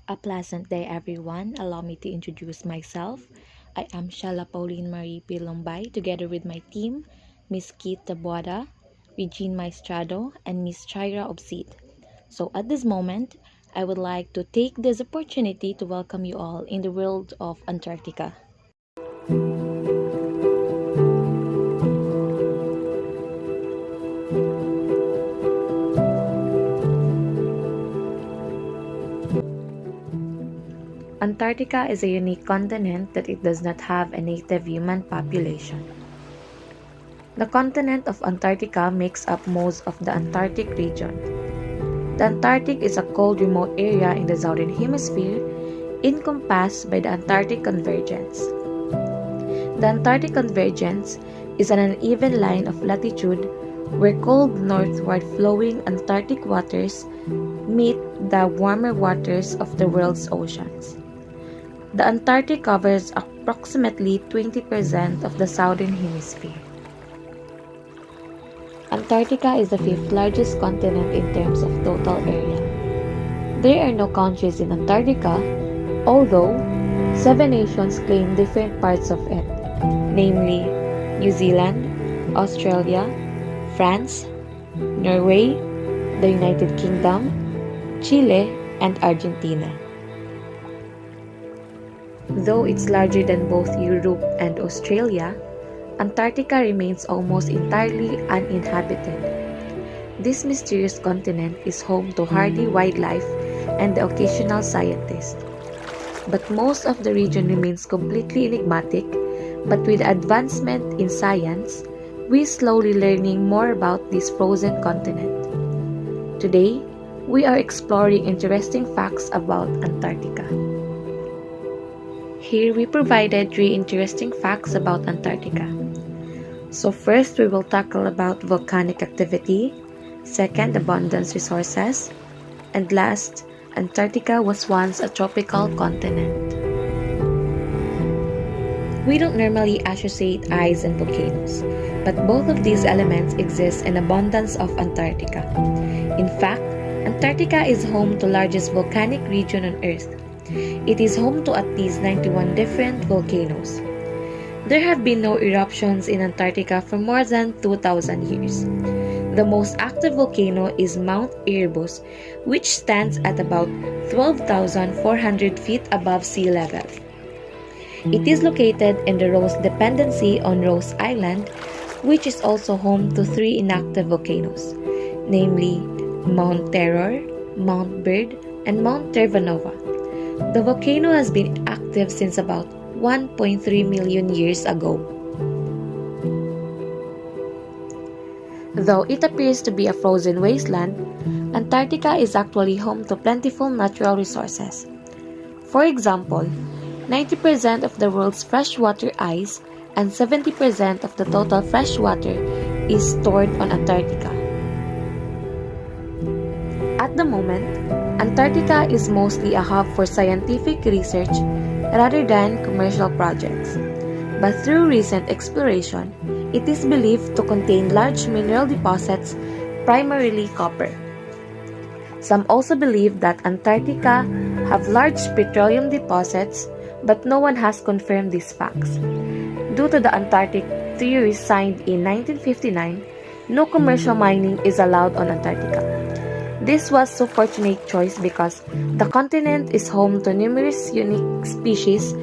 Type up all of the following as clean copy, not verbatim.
A pleasant day, everyone. Allow me to introduce myself. I am Shala Pauline Marie Pilombay, together with my team, Miss Kit Tabuada, Regine Maestrado, and Miss Chaira Obsid. So, at this moment, I would like to take this opportunity to welcome you all in the world of Antarctica. Antarctica is a unique continent that it does not have a native human population. The continent of Antarctica makes up most of the Antarctic region. The Antarctic is a cold remote area in the southern hemisphere encompassed by the Antarctic Convergence. The Antarctic Convergence is an uneven line of latitude where cold northward flowing Antarctic waters meet the warmer waters of the world's oceans. The Antarctic covers approximately 20% of the southern hemisphere. Antarctica is the fifth largest continent in terms of total area. There are no countries in Antarctica, although 7 nations claim different parts of it, namely New Zealand, Australia, France, Norway, the United Kingdom, Chile, and Argentina. Though it's larger than both Europe and Australia, Antarctica remains almost entirely uninhabited. This mysterious continent is home to hardy wildlife and the occasional scientist. But most of the region remains completely enigmatic, but with advancement in science, we're slowly learning more about this frozen continent. Today, we are exploring interesting facts about Antarctica. Here we provided 3 interesting facts about Antarctica. So first, we will tackle about volcanic activity, second, abundant resources, and last, Antarctica was once a tropical continent. We don't normally associate ice and volcanoes, but both of these elements exist in abundance of Antarctica. In fact, Antarctica is home to the largest volcanic region on Earth. It is home to at least 91 different volcanoes. There have been no eruptions in Antarctica for more than 2,000 years. The most active volcano is Mount Erebus, which stands at about 12,400 feet above sea level. It is located in the Ross Dependency on Ross Island, which is also home to 3 inactive volcanoes, namely Mount Terror, Mount Bird, and Mount Terranova. The volcano has been active since about 1.3 million years ago. Though it appears to be a frozen wasteland, Antarctica is actually home to plentiful natural resources. For example, 90% of the world's freshwater ice and 70% of the total freshwater is stored on Antarctica. At the moment, Antarctica is mostly a hub for scientific research rather than commercial projects. But through recent exploration, it is believed to contain large mineral deposits, primarily copper. Some also believe that Antarctica have large petroleum deposits, but no one has confirmed these facts. Due to the Antarctic Treaty signed in 1959, no commercial mining is allowed on Antarctica. This was a fortunate choice because the continent is home to numerous unique species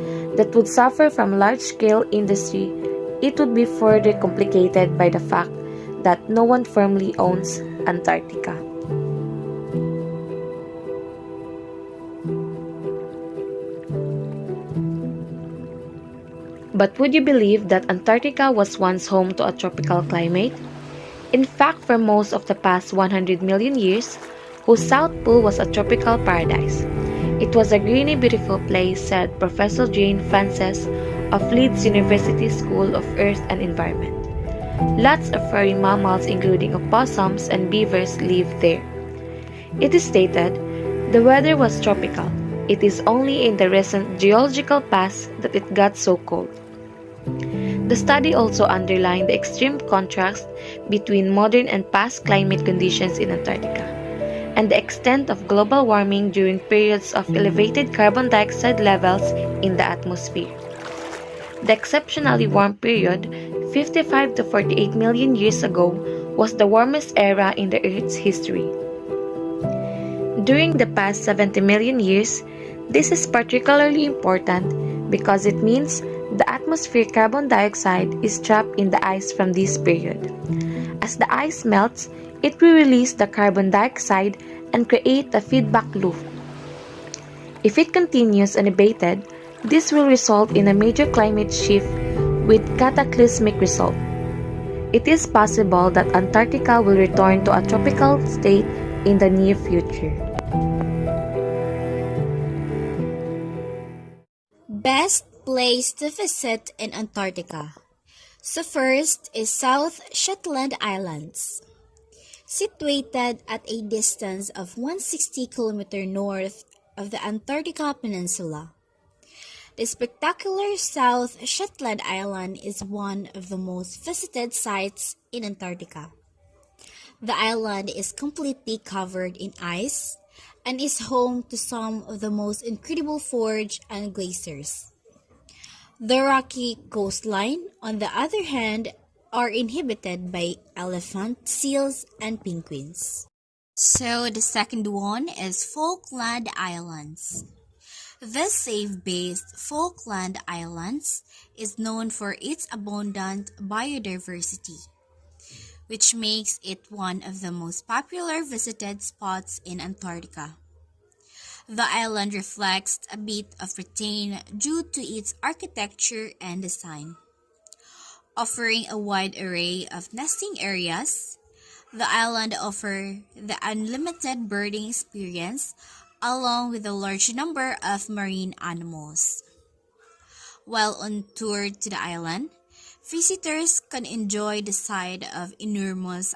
that would suffer from large-scale industry. It would be further complicated by the fact that no one firmly owns Antarctica. But would you believe that Antarctica was once home to a tropical climate? In fact, for most of the past 100 million years, whose South Pole was a tropical paradise. It was a greeny, beautiful place, said Professor Jane Frances of Leeds University School of Earth and Environment. Lots of furry mammals, including opossums and beavers, live there. It is stated the weather was tropical. It is only in the recent geological past that it got so cold. The study also underlined the extreme contrast between modern and past climate conditions in Antarctica. and the extent of global warming during periods of elevated carbon dioxide levels in the atmosphere. The exceptionally warm period, 55 to 48 million years ago, was the warmest era in the Earth's history. During the past 70 million years, this is particularly important because it means the atmospheric carbon dioxide is trapped in the ice from this period. As the ice melts, it will release the carbon dioxide and create a feedback loop. If it continues unabated, this will result in a major climate shift with cataclysmic result. It is possible that Antarctica will return to a tropical state in the near future. Best place to visit in Antarctica. So first is South Shetland Islands. Situated at a distance of 160 km north of the Antarctica Peninsula. The spectacular South Shetland Island is one of the most visited sites in Antarctica. The island is completely covered in ice and is home to some of the most incredible fjords and glaciers. The rocky coastline, on the other hand, are inhabited by elephant, seals, and penguins. So the second one is Falkland Islands. This safe-based Falkland Islands is known for its abundant biodiversity, which makes it one of the most popular visited spots in Antarctica. The island reflects a bit of Britain due to its architecture and design. Offering a wide array of nesting areas, the island offers the unlimited birding experience along with a large number of marine animals. While on tour to the island, visitors can enjoy the sight of enormous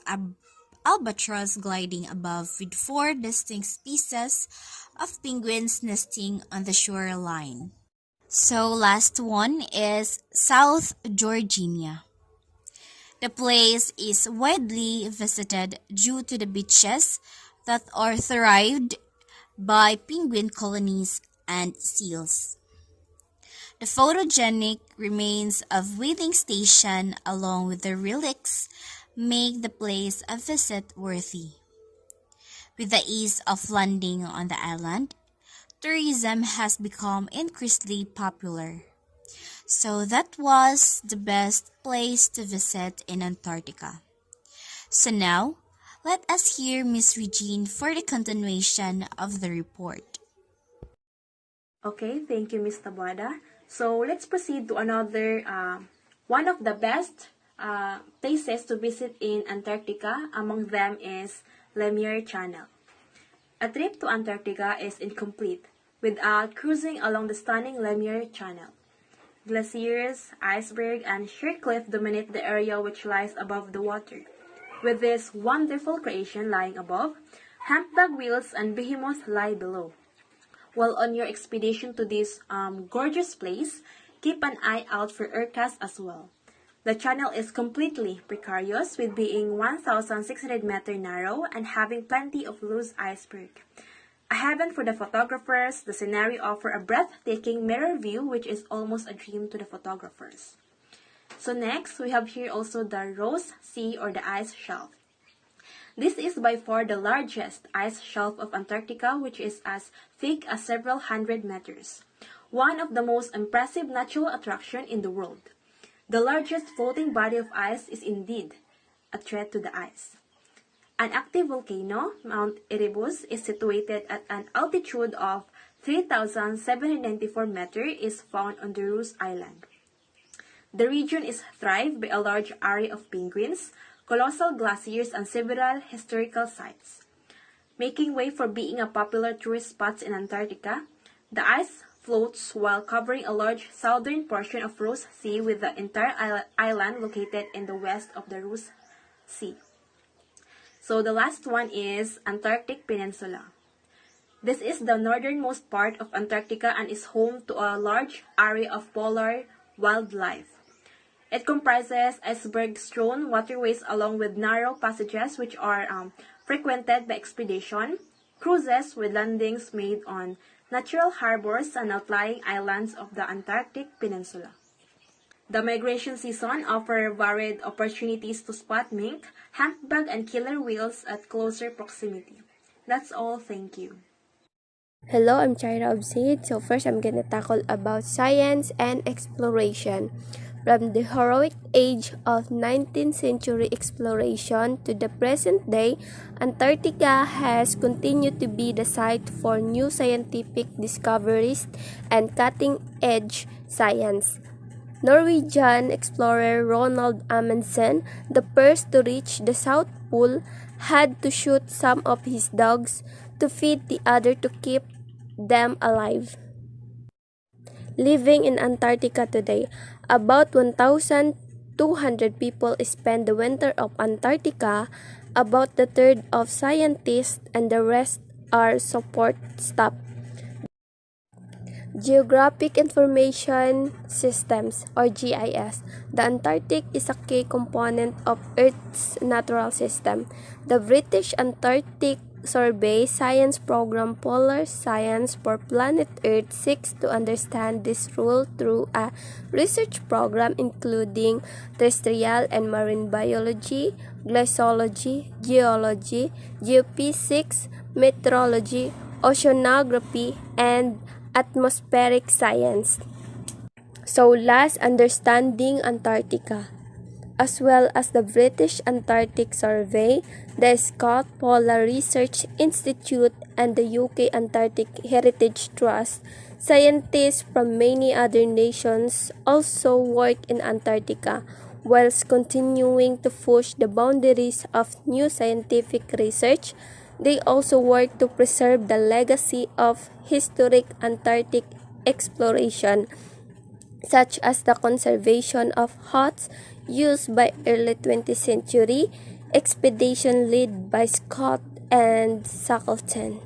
albatross gliding above with 4 distinct species of penguins nesting on the shoreline. So last one is South Georgia. The place is widely visited due to the beaches that are thrived by penguin colonies and seals. The photogenic remains of whaling station along with the relics make the place a visit worthy. With the ease of landing on the island, tourism has become increasingly popular. So that was the best place to visit in Antarctica. So now, let us hear Miss Regine for the continuation of the report. Okay, thank you, Ms. Tabuada. So let's proceed to another one of the best places to visit in Antarctica. Among them is Lemire Channel. A trip to Antarctica is incomplete without cruising along the stunning Lemire Channel. Glaciers, iceberg, and sheer cliff dominate the area which lies above the water. With this wonderful creation lying above, humpback whales and behemoths lie below. While on your expedition to this gorgeous place, keep an eye out for orcas as well. The channel is completely precarious with being 1,600 meters narrow and having plenty of loose iceberg. A heaven for the photographers, the scenery offers a breathtaking mirror view which is almost a dream to the photographers. So next, we have here also the Ross Sea or the ice shelf. This is by far the largest ice shelf of Antarctica, which is as thick as several hundred meters. One of the most impressive natural attractions in the world. The largest floating body of ice is indeed a threat to the ice. An active volcano, Mount Erebus, is situated at an altitude of 3,794 meters, is found on the Ross Island. The region is thrived by a large array of penguins, colossal glaciers, and several historical sites. Making way for being a popular tourist spot in Antarctica, the ice floats while covering a large southern portion of Ross Sea with the entire island located in the west of the Ross Sea. So the last one is Antarctic Peninsula. This is the northernmost part of Antarctica and is home to a large array of polar wildlife. It comprises iceberg-strewn waterways along with narrow passages which are frequented by expedition, cruises with landings made on natural harbors and outlying islands of the Antarctic Peninsula. The migration season offers varied opportunities to spot mink, humpback, and killer whales at closer proximity. That's all. Thank you. Hello, I'm Chaira Obsid. So first, I'm gonna tackle about science and exploration. From the heroic age of 19th century exploration to the present day, Antarctica has continued to be the site for new scientific discoveries and cutting-edge science. Norwegian explorer Ronald Amundsen, the first to reach the South Pole, had to shoot some of his dogs to feed the other to keep them alive. Living in Antarctica today, about 1,200 people spend the winter of Antarctica, about a third of scientists and the rest are support staff. Geographic Information Systems or GIS. The Antarctic is a key component of Earth's natural system. The British Antarctic Survey Science Program Polar Science for Planet Earth seeks to understand this rule through a research program including terrestrial and marine biology, glaciology, geology, geophysics, meteorology, oceanography, and atmospheric science. So last, understanding Antarctica. As well as the British Antarctic Survey, the Scott Polar Research Institute, and the UK Antarctic Heritage Trust, scientists from many other nations also work in Antarctica, whilst continuing to push the boundaries of new scientific research. They also work to preserve the legacy of historic Antarctic exploration, such as the conservation of huts used by early 20th century expedition led by Scott and Shackleton.